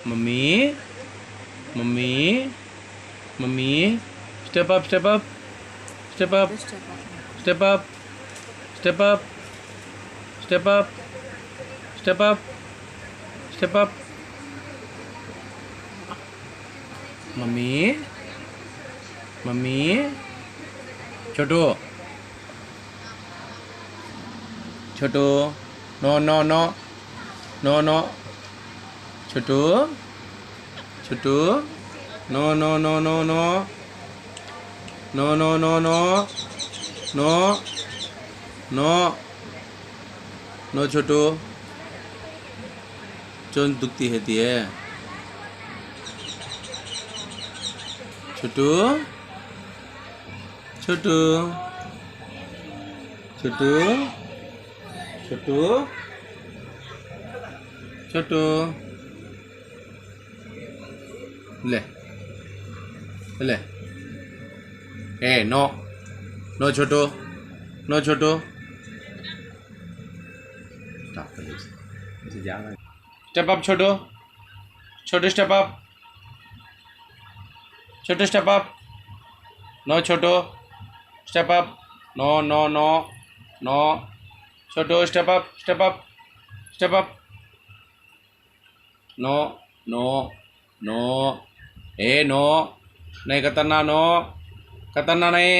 mummy mummy mummy step up step up step up step up step up step up step up step up mummy mummy Chhotu Chhotu no no no no no Chhotu Chhotu no no no no no no no no no no no no Chhotu चोंच दुखती है छोटू छोटू छोटू छोटू छोटू ले ले ए no no Chhotu no Chhotu step up Chhotu Chhotu step up Chhotu step up no Chhotu step up no no no no Chhotu step up step up step up no no no ए no नहीं कतरना no कतरना नहीं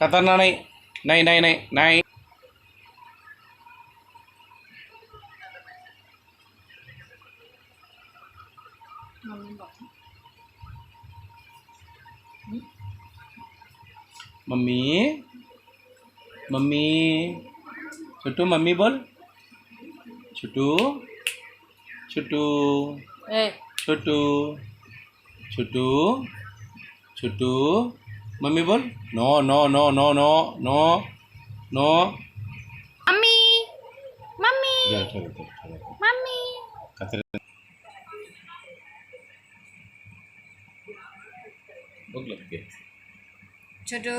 कतरना नहीं नहीं नहीं नहीं नहीं मम्मी मम्मी छोटू मम्मी बोल छोटू छोटू छोटू छोटू छोटू मम्मी बोल no no no no no no no mummy mummy mummy Chhotu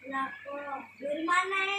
Lah, di mana